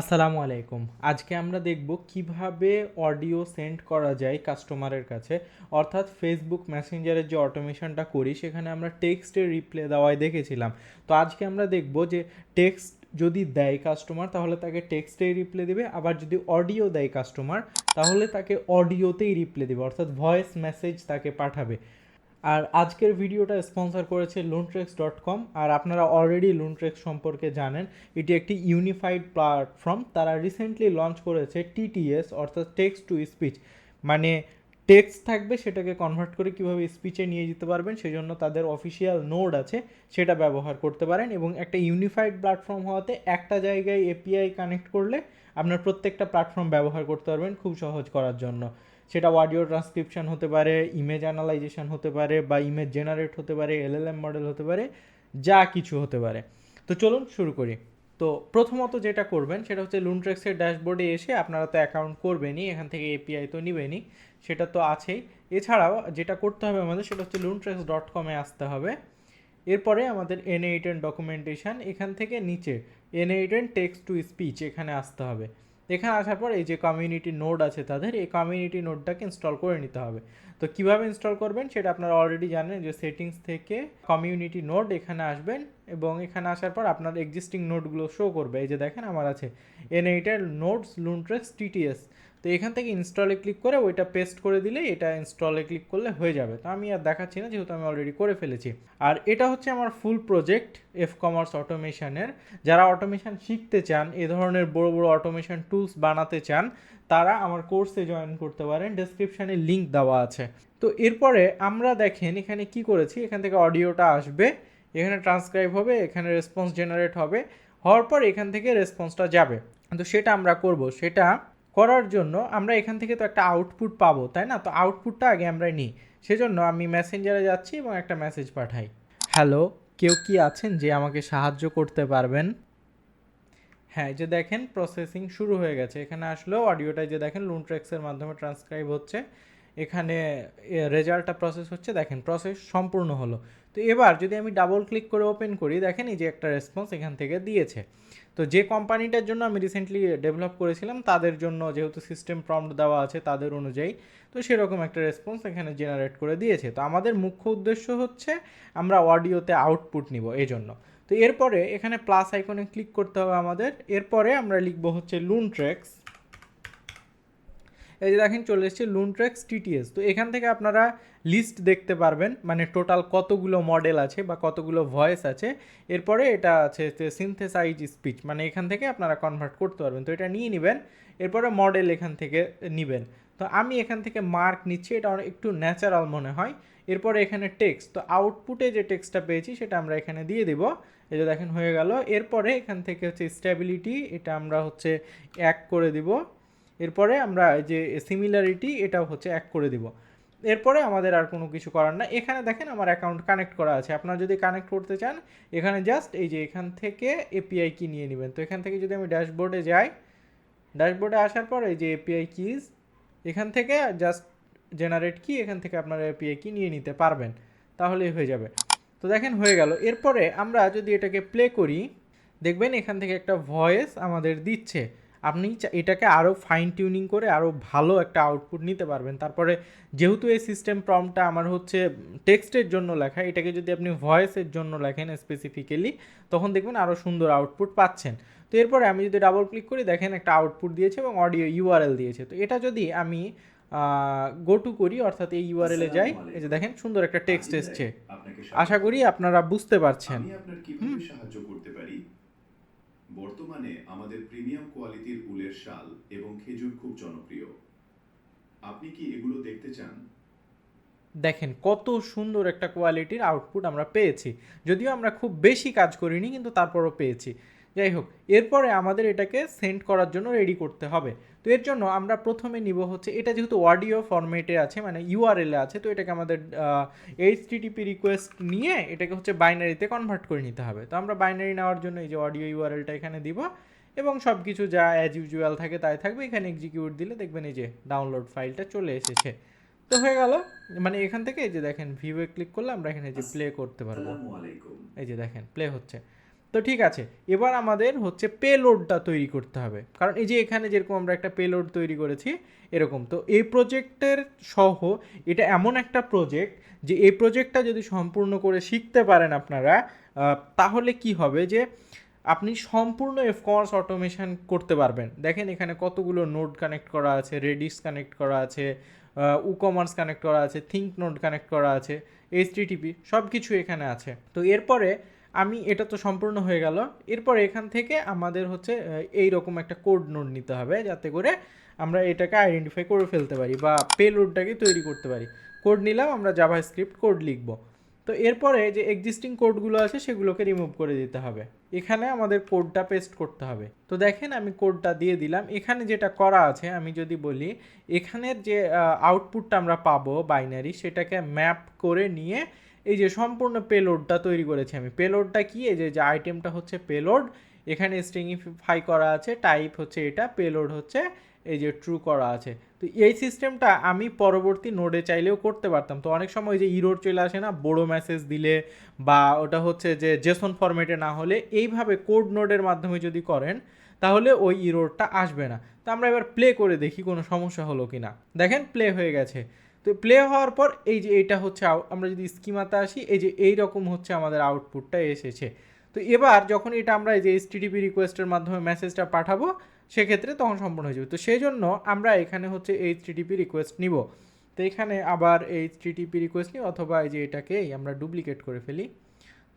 আসসালামু আলাইকুম। আজকে আমরা দেখব কিভাবে অডিও সেন্ড করা যায় কাস্টমারের কাছে। অর্থাৎ ফেসবুক মেসেঞ্জারের যে অটোমেশনটা করি সেখানে আমরা টেক্সটের রিপ্লাই দেওয়াই দেখেছিলাম। তো আজকে আমরা দেখব যে টেক্সট যদি দেয় কাস্টমার তাহলে তাকে টেক্সটেই রিপ্লাই দেবে, আবার যদি অডিও দেয় কাস্টমার তাহলে তাকে অডিওতেই রিপ্লাই দেবে, অর্থাৎ ভয়েস মেসেজ তাকে পাঠাবে। আর আজকের ভিডিওটা স্পন্সর করেছে loantreks.com। আর আপনারা অলরেডি লোনট্রেক্স সম্পর্কে জানেন, এটি একটি ইউনিফাইড প্ল্যাটফর্ম। তারা রিসেন্টলি লঞ্চ করেছে টিটিএস, অর্থাৎ টেক্সট টু স্পিচ, মানে টেক্সট থাকবে সেটাকে কনভার্ট করে কীভাবে স্পিচে নিয়ে যেতে পারবেন সেজন্য তাদের অফিসিয়াল নোড আছে, সেটা ব্যবহার করতে পারেন। এবং একটা ইউনিফাইড প্ল্যাটফর্ম হওয়াতে একটা জায়গায় এপিআই কানেক্ট করলে আপনার প্রত্যেকটা প্ল্যাটফর্ম ব্যবহার করতে পারবেন খুব সহজ করার জন্য। সেটা অডিও ট্রান্সক্রিপশন হতে পারে, ইমেজ অ্যানালাইজেশন হতে পারে, বা ইমেজ জেনারেট হতে পারে, এলএলএম মডেল হতে পারে, যা কিছু হতে পারে। তো চলুন শুরু করি। তো প্রথমত যেটা করবেন সেটা হচ্ছে লুনট্রেক্সের ড্যাশবোর্ডে এসে, আপনারা তো অ্যাকাউন্ট করবেনই, এখান থেকে এপিআই তো নেবেনই, সেটা তো আছেই। এছাড়াও যেটা করতে হবে আমাদের সেটা হচ্ছে loantreks.com-এ আসতে হবে। এরপরে আমাদের N8N ডকুমেন্টেশন, এখান থেকে নিচে N8N টেক্সট টু স্পিচ এখানে আসতে হবে। এখানে আসার পর এই যে কমিউনিটি নোড আছে তাদের, এই কমিউনিটি নোডটাকে ইনস্টল করে নিতে হবে। তো কিভাবে ইনস্টল করবেন সেটা আপনারা অলরেডি জানেন, যে সেটিংস থেকে কমিউনিটি নোড এখানে আসবেন, এবং এখানে আসার পর আপনার এক্সিস্টিং নোডগুলো শো করবে। এই যে দেখেন আমার আছে N8N নোডস লুনট্রেক্স টিটিএস। তো এখান থেকে ইনস্টলে ক্লিক করে ওইটা পেস্ট করে দিলে এটা ইনস্টলে ক্লিক করলে হয়ে যাবে। তো আমি আর দেখাচ্ছি না যেহেতু আমি অলরেডি করে ফেলেছি। আর এটা হচ্ছে আমার ফুল প্রজেক্ট এফ কমার্স অটোমেশনের। যারা অটোমেশন শিখতে চান, এ ধরনের বড় বড় অটোমেশন টুলস বানাতে চান, তারা আমার কোর্সে জয়েন করতে পারেন, ডেসক্রিপশানে লিঙ্ক দেওয়া আছে। তো এরপরে আমরা দেখেন এখানে কি করেছি, এখান থেকে অডিওটা আসবে, এখানে ট্রান্সক্রাইব হবে, এখানে রেসপন্স জেনারেট হবে, হওয়ার পর এখান থেকে রেসপন্সটা যাবে। তো সেটা আমরা করব। সেটা করার জন্য আমরা এখান থেকে তো একটা আউটপুট পাবো, তাই না? তো আউটপুটটা আগে আমরা নিই। সেজন্য আমি মেসেঞ্জারে যাচ্ছি এবং একটা মেসেজ পাঠাই, হ্যালো, কেউ কি আছেন যে আমাকে সাহায্য করতে পারবেন? হ্যাঁ, এই যে দেখেন প্রসেসিং শুরু হয়ে গেছে। এখানে আসলেও অডিওটাই যে দেখেন লুনট্রেক্সের মাধ্যমে ট্রান্সক্রাইব হচ্ছে, এখানে রেজাল্টটা প্রসেস হচ্ছে, দেখেন প্রসেস সম্পূর্ণ হলো। তো এবার যদি আমি ডাবল ক্লিক করে ওপেন করি, দেখেন এই যে একটা রেসপন্স এখান থেকে দিয়েছে। তো যে কোম্পানিটার জন্য আমি রিসেন্টলি ডেভেলপ করেছিলাম তাদের জন্য যেহেতু সিস্টেম প্রম্পট দেওয়া আছে তাদের অনুযায়ী, তো সেরকম একটা রেসপন্স এখানে জেনারেট করে দিয়েছে। তো আমাদের মুখ্য উদ্দেশ্য হচ্ছে আমরা অডিওতে আউটপুট নিব এই জন্য। তো এরপরে এখানে প্লাস আইকনে ক্লিক করতে হবে আমাদের। এরপরে আমরা লিখবো হচ্ছে লুনট্রেক্স। এই যে দেখেন চলে এসেছে লুনট্রেক্স টিটিএস। তো এখান থেকে আপনারা লিস্ট দেখতে পারবেন, মানে টোটাল কতগুলো মডেল আছে বা কতগুলো ভয়েস আছে। এরপরে এটা আছে সিনথেসাইজ স্পিচ, মানে এখান থেকে আপনারা কনভার্ট করতে পারবেন। তো এটা নিয়ে নেবেন, এরপরে মডেল এখান থেকে নেবেন। তো আমি এখান থেকে মার্ক নিচ্ছি, এটা একটু ন্যাচারাল মনে হয়। এরপরে এখানে টেক্সট, তো আউটপুটে যে টেক্সটটা পেয়েছি সেটা আমরা এখানে দিয়ে দেবো। এই যে দেখেন হয়ে গেল। এরপরে এখান থেকে হচ্ছে স্ট্যাবিলিটি, এটা আমরা হচ্ছে 1 করে দিব। এরপরে আমরা যে সিমিলারিটি এটাও হচ্ছে 1 করে দিব। এরপরে আমাদের আর কোনো কিছু করার না। এখানে দেখেন আমার অ্যাকাউন্ট কানেক্ট করা আছে। আপনারা যদি কানেক্ট করতে চান এখানে জাস্ট এই যে এখান থেকে এপিআই কি নিয়ে নেবেন। তো এখান থেকে যদি আমি ড্যাশবোর্ডে যাই, ড্যাশবোর্ডে আসার পর এই যে এপিআই কিজ, এখান থেকে জাস্ট জেনারেট কি, এখান থেকে আপনারা এপিআই কি নিয়ে নিতে পারবেন, তাহলেই হয়ে যাবে। তো দেখেন হয়ে গেল। এরপরে আমরা যদি এটাকে প্লে করি, দেখবেন এখান থেকে একটা ভয়েস আমাদের দিচ্ছে। আপনি এটাকে আরও ফাইন টিউনিং করে আরও ভালো একটা আউটপুট নিতে পারবেন। তারপরে যেহেতু এই সিস্টেম প্রম্পটটা আমার হচ্ছে টেক্সটের জন্য লেখা, এটাকে যদি আপনি ভয়েসের জন্য লেখেন স্পেসিফিক্যালি, তখন দেখবেন আরও সুন্দর আউটপুট পাচ্ছেন। তো এরপরে আমি যদি ডাবল ক্লিক করি, দেখেন একটা আউটপুট দিয়েছে এবং অডিও ইউআরএল দিয়েছে। তো এটা যদি আমি গো টু করি, অর্থাৎ এই ইউআরএলে যাই, এই যে দেখেন সুন্দর একটা টেক্সট এসছে। আশা করি আপনারা বুঝতে পারছেন। আমি আপনার কিভাবে সাহায্য করতে পারি? বর্তমানে আমাদের প্রিমিয়াম কোয়ালিটির উলের শাল এবং খেজুর খুব জনপ্রিয়। আপনি কি এগুলো দেখতে চান? দেখেন কত সুন্দর একটা কোয়ালিটির আউটপুট আমরা পেয়েছি। যদিও আমরা খুব বেশি কাজ করিনি, কিন্তু তারপরও পেয়েছি। যাই হোক, এরপরে আমাদের এটাকে সেন্ড করার জন্য রেডি করতে হবে। তো এর জন্য আমরা প্রথমে নিব হচ্ছে, এটা যেহেতু অডিও ফরম্যাটে আছে, মানে ইউআরএলে আছে, তো এটাকে আমাদের এইচটিটিপি রিকোয়েস্ট নিয়ে এটাকে হচ্ছে বাইনারিতে কনভার্ট করে নিতে হবে। তো আমরা বাইনারি নেওয়ার জন্য এই যে অডিও ইউআরএলটা এখানে দিব, এবং সব কিছু যা অ্যাজ ইউজুয়াল থাকে তাই থাকবে। এখানে এক্সিকিউট দিলে দেখবেন এই যে ডাউনলোড ফাইলটা চলে এসেছে। তো হয়ে গেল। মানে এখান থেকে এই যে দেখেন ভিউয়ে ক্লিক করলে আমরা এখানে যে প্লে করতে পারবো, আসসালামু আলাইকুম। এই যে দেখেন প্লে হচ্ছে। তো ঠিক আছে, এবার আমাদের হচ্ছে পেলোডটা তৈরি করতে হবে, কারণ এই যে এখানে যেরকম আমরা একটা পেলোড তৈরি করেছি এরকম। তো এই প্রজেক্টের সহ এটা এমন একটা প্রজেক্ট যে এই প্রজেক্টটা যদি সম্পূর্ণ করে শিখতে পারেন আপনারা, তাহলে কি হবে যে আপনি সম্পূর্ণ কমার্স অটোমেশন করতে পারবেন। দেখেন এখানে কতগুলো নোড কানেক্ট করা আছে, রেডিস কানেক্ট করা আছে, কমার্স কানেক্ট করা আছে, থিঙ্ক নোড কানেক্ট করা আছে, এইচটিটিপি সব কিছু এখানে আছে। তো এরপরে আমি এটা তো সম্পূর্ণ হয়ে গেল, এরপরে এখান থেকে আমাদের হচ্ছে এই রকম একটা কোড নোড নিতে হবে যাতে করে আমরা এটাকে আইডেন্টিফাই করে ফেলতে পারি বা পেলোডটাকে তৈরি করতে পারি। কোড নিলাম, আমরা জাভাস্ক্রিপ্ট কোড লিখব। তো এরপরে যে এক্সিস্টিং কোডগুলো আছে সেগুলোকে রিমুভ করে দিতে হবে, এখানে আমাদের কোডটা পেস্ট করতে হবে। তো দেখেন আমি কোডটা দিয়ে দিলাম। এখানে যেটা করা আছে আমি যদি বলি, এখানের যে আউটপুটটা আমরা পাবো বাইনারি, সেটাকে ম্যাপ করে নিয়ে এই যে সম্পূর্ণ পেলোডটা তৈরি করেছি আমি। পেলোডটা কি, এই যে আইটেমটা হচ্ছে পেলোড, এখানে স্ট্রিংইফাই করা আছে, টাইপ হচ্ছে এটা, পেলোড হচ্ছে এই যে ট্রু করা আছে। তো এই সিস্টেমটা আমি পরবর্তী নোডে চাইলেও করতে পারতাম। তো অনেক সময় যে ইরোর চলে আসে না বড় মেসেজ দিলে, বা ওটা হচ্ছে যে জেসন ফরম্যাটে না হলে, এইভাবে কোড নোডের মাধ্যমে যদি করেন তাহলে ওই ইরোরটা আসবে না। তো আমরা এবার প্লে করে দেখি কোনো সমস্যা হলো কি না। দেখেন প্লে হয়ে গেছে। তো প্লে হওয়ার পর এই যে এইটা হচ্ছে আমরা যদি স্কিমাতে আসি, এই যে এই রকম হচ্ছে আমাদের আউটপুটটা এসেছে। তো এবার যখন এটা আমরা এই যে এইচটিটিপি রিকোয়েস্টের মাধ্যমে মেসেজটা পাঠাবো, সেক্ষেত্রে তখন সম্পূর্ণ হয়ে যাবে। তো সেই জন্য আমরা এখানে হচ্ছে এইচটিটিপি রিকোয়েস্ট নিব। তো এখানে আবার এইচটিটিপি রিকোয়েস্ট নিই, অথবা এই যে এটাকেই আমরা ডুপ্লিকেট করে ফেলি,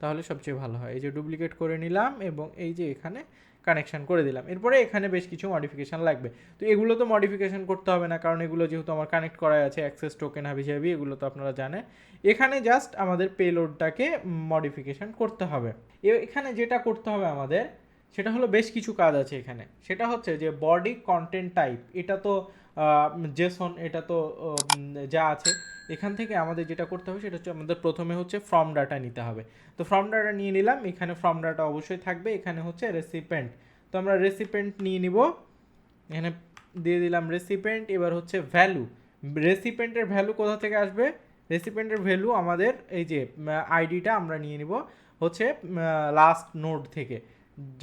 তাহলে সবচেয়ে ভালো হয়। এই যে ডুপ্লিকেট করে নিলাম এবং এই যে এখানে কানেকশান করে দিলাম। এরপরে এখানে বেশ কিছু মডিফিকেশান লাগবে। তো এগুলো তো মডিফিকেশান করতে হবে না, কারণ এগুলো যেহেতু আমার কানেক্ট করা আছে অ্যাক্সেস টোকেন হাবিজাবি, এগুলো তো আপনারা জানেন। এখানে জাস্ট আমাদের পেলোডটাকে মডিফিকেশান করতে হবে। এখানে যেটা করতে হবে আমাদের, সেটা হলো বেশ কিছু কাজ আছে এখানে। সেটা হচ্ছে যে বডি কন্টেন্ট টাইপ, এটা তো জেসন, এটা তো যা আছে। এখান থেকে আমাদের যেটা করতে হবে সেটা হচ্ছে আমাদের প্রথমে হচ্ছে ফর্ম ডাটা নিতে হবে। তো ফর্ম ডাটা নিয়ে নিলাম, এখানে ফর্ম ডাটা অবশ্যই থাকবে। এখানে হচ্ছে রেসিপেন্ট, তো আমরা রেসিপেন্ট নিয়ে নিব, এখানে দিয়ে দিলাম রেসিপেন্ট। এবার হচ্ছে ভ্যালু, রেসিপেন্টের ভ্যালু কোথা থেকে আসবে? রেসিপেন্টের ভ্যালু আমাদের এই যে আইডিটা আমরা নিয়ে নিব হচ্ছে লাস্ট নোড থেকে,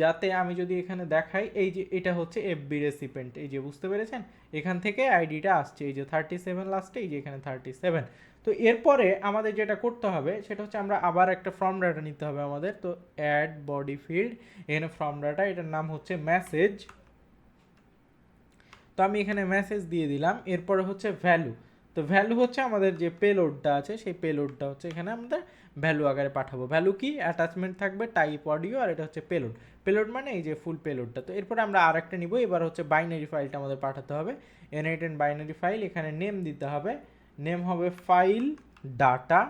যাতে আমি যদি এখানে দেখাই, এই যে এটা হচ্ছে এফবি রেসিপেন্ট, এই যে বুঝতে পেরেছেন, এখান থেকে আইডিটা আসছে, এই যে 37 লাস্টে, এই যে এখানে 37। তো এরপরে আমাদের যেটা করতে হবে সেটা হচ্ছে আমরা আবার একটা ফর্ম ডাটা নিতে হবে আমাদের। তো অ্যাড বডি ফিল্ড, এখানে ফর্ম ডাটা, এটার নাম হচ্ছে মেসেজ। তো আমি এখানে মেসেজ দিয়ে দিলাম। এরপরে হচ্ছে ভ্যালু, তো ভ্যালু হচ্ছে আমাদের যে পেলোডটা আছে সেই পেলোডটা হচ্ছে এখানে আমাদের ভ্যালু আকারে পাঠাবো। ভ্যালু কি, অ্যাটাচমেন্ট থাকবে, টাইপ অডিও, আর এটা হচ্ছে পেলোড। পেলোড মানে এই যে ফুল পেলোডটা। তো এরপরে আমরা আর একটা নিব, এবার হচ্ছে বাইনারি ফাইলটা আমাদের পাঠাতে হবে, এনআইটেন বাইনারি ফাইল। এখানে নেম দিতে হবে, নেম হবে ফাইল ডাটা,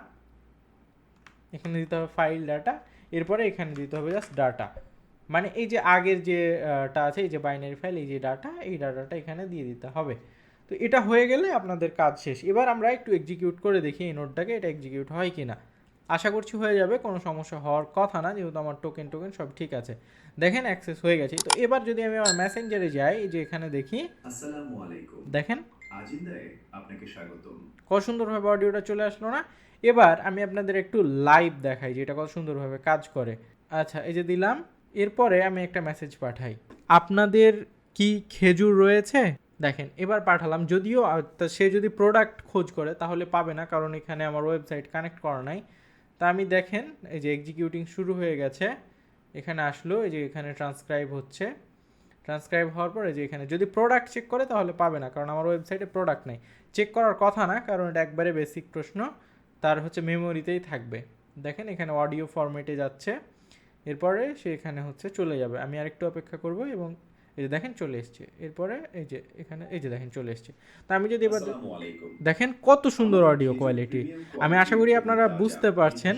এখানে দিতে হবে ফাইল ডাটা। এরপরে এখানে দিতে হবে জাস্ট ডাটা, মানে এই যে আগের যে টা আছে, এই যে বাইনারি ফাইল, এই যে ডাটা, এই ডাটাটা এখানে দিয়ে দিতে হবে। তো এটা হয়ে গেলে আপনাদের কাজ শেষ। এবার আমরা একটু এক্সিকিউট করে দেখি এই নোটটাকে, এটা এক্সিকিউট হয় কি না। আশা করছি হয়ে যাবে, কোনো সমস্যা হওয়ার কথা না, যেহেতু আমার টোকেন সব ঠিক আছে। দেখেন অ্যাক্সেস হয়ে গেছে। তো এবার যদি আমি আমার মেসেঞ্জারে যাই, এই যে এখানে দেখি, আসসালামু আলাইকুম, দেখেন আজিন্দায় আপনাকে স্বাগতম। কত সুন্দরভাবে অডিওটা চলে আসলো না? এবার আমি আপনাদের একটু লাইভ দেখাই যে এটা কত সুন্দরভাবে কাজ করে। আচ্ছা, এই যে দিলাম। এরপরে আমি একটা মেসেজ পাঠাই, আপনাদের কি খেজুর রয়েছে? দেখেন এবার পাঠালাম, যদিও সে যদি প্রোডাক্ট খোঁজ করে তাহলে পাবে না, কারণ এখানে আমার ওয়েবসাইট কানেক্ট করা নাই। তা আমি দেখেন এই যে এক্সিকিউটিং শুরু হয়ে গেছে, এখানে আসলো, এই যে এখানে ট্রান্সক্রাইব হচ্ছে। ট্রান্সক্রাইব হওয়ার পরে যে এখানে যদি প্রোডাক্ট চেক করে তাহলে পাবে না, কারণ আমার ওয়েবসাইটে প্রোডাক্ট নেই। চেক করার কথা না, কারণ এটা একবারে বেসিক প্রশ্ন, তার হচ্ছে মেমোরিতেই থাকবে। দেখেন এখানে অডিও ফরম্যাটে যাচ্ছে, এরপরে সে এখানে হচ্ছে চলে যাবে। আমি আরেকটু অপেক্ষা করব এবং এই যে দেখেন চলে এসছে। এরপরে এই যে এখানে এই যে দেখেন চলে এসছে। তা আমি যদি এবার দেখেন কত সুন্দর অডিও কোয়ালিটি, আমি আশা করি আপনারা বুঝতে পারছেন।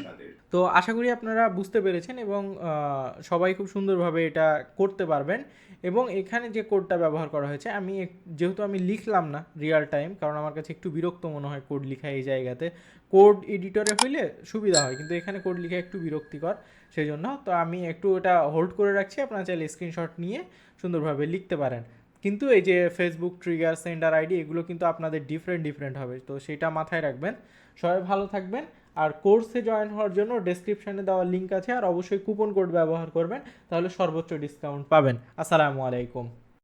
তো আশা করি আপনারা বুঝতে পেরেছেন এবং সবাই খুব সুন্দরভাবে এটা করতে পারবেন। এবং এখানে যে কোডটা ব্যবহার করা হয়েছে, আমি যেহেতু আমি লিখলাম না রিয়েল টাইম, কারণ আমার কাছে একটু বিরক্ত মনে হয় কোড লেখা এই জায়গাতে। কোড এডিটরে হইলে সুবিধা হয়, কিন্তু এখানে কোড লেখা একটু বিরক্তিকর, সেই জন্য তো আমি একটু এটা হোল্ড করে রাখছি। আপনারা চাইলে স্ক্রিনশট নিয়ে সুন্দরভাবে লিখতে পারেন। কিন্তু এই যে ফেসবুক ট্রিগার, সেন্ডার আইডি, এগুলো কিন্তু আপনাদের ডিফারেন্ট হবে, তো সেটা মাথায় রাখবেন। সবাই ভালো থাকবেন, আর কোর্সে জয়েন হওয়ার জন্য ডেসক্রিপশনে দেওয়া লিঙ্ক আছে, আর অবশ্যই কুপন কোড ব্যবহার করবেন, তাহলে সর্বোচ্চ ডিসকাউন্ট পাবেন। আসসালামু আলাইকুম।